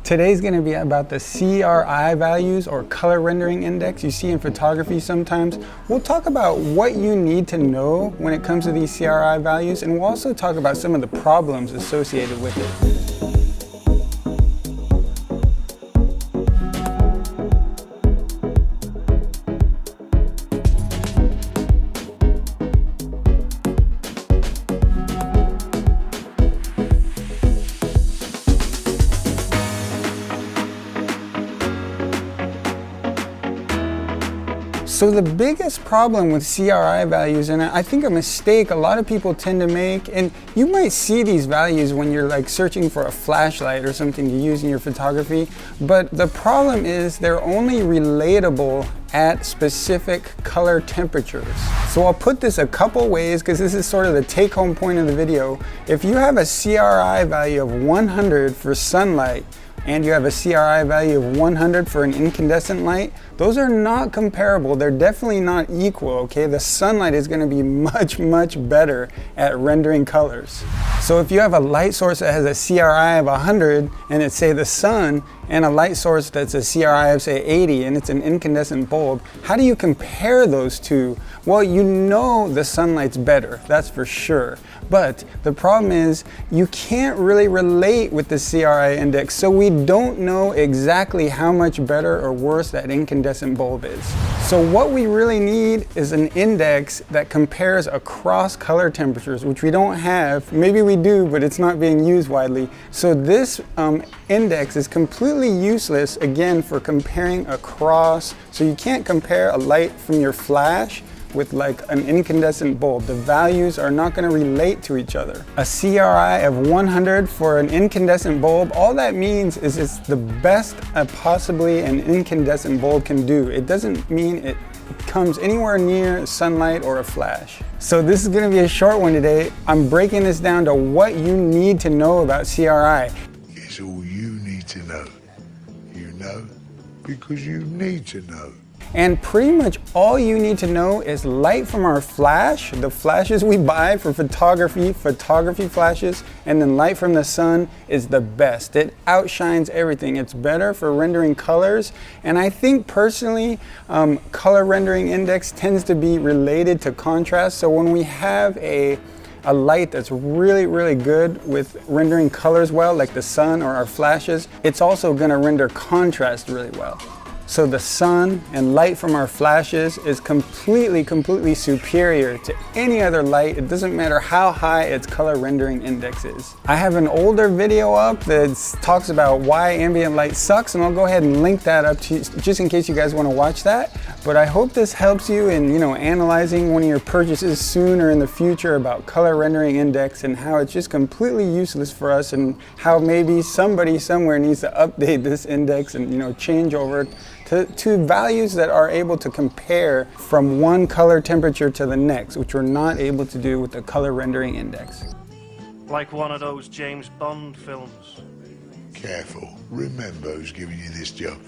Today's going to be about the CRI values, or color rendering index, you see in photography sometimes. We'll talk about what you need to know when it comes to these CRI values, and we'll also talk about some of the problems associated with it. So the biggest problem with CRI values, and I think a mistake a lot of people tend to make, and you might see these values when you're like searching for a flashlight or something to use in your photography, but the problem is they're only relatable at specific color temperatures. So I'll put this a couple ways because this is sort of the take-home point of the video. If you have a CRI value of 100 for sunlight, and you have a CRI value of 100 for an incandescent light, those are not comparable. They're definitely not equal, okay? The sunlight is gonna be much, much better at rendering colors. So if you have a light source that has a CRI of 100, and it's say the sun, and a light source that's a CRI of say 80, and it's an incandescent bulb, how do you compare those two? Well, you know the sunlight's better, that's for sure. But the problem is you can't really relate with the CRI index, so we don't know exactly how much better or worse that incandescent bulb is. So what we really need is an index that compares across color temperatures, which we don't have. Maybe we do, but it's not being used widely. So this index is completely useless, again, for comparing across. So you can't compare a light from your flash with like an incandescent bulb. The values are not going to relate to each other. A CRI of 100 for an incandescent bulb, all that means is it's the best possibly an incandescent bulb can do. It doesn't mean it comes anywhere near sunlight or a flash. So this is going to be a short one today. I'm breaking this down to what you need to know about CRI. It's all you need to know. You know because you need to know. And pretty much all you need to know is light from our flash, the flashes we buy for photography flashes, and then light from the sun is the best. It outshines everything. It's better for rendering colors. And I think personally, color rendering index tends to be related to contrast. So when we have a light that's really, really good with rendering colors well, like the sun or our flashes, it's also gonna render contrast really well. So the sun and light from our flashes is completely superior to any other light. It doesn't matter how high its color rendering index is. I have an older video up that talks about why ambient light sucks, and I'll go ahead and link that up to you, just in case you guys want to watch that. But I hope this helps you in, analyzing one of your purchases soon or in the future about color rendering index and how it's just completely useless for us, and how maybe somebody somewhere needs to update this index and change over to values that are able to compare from one color temperature to the next, which we're not able to do with the color rendering index. Like one of those James Bond films. Careful. Remember who's giving you this job.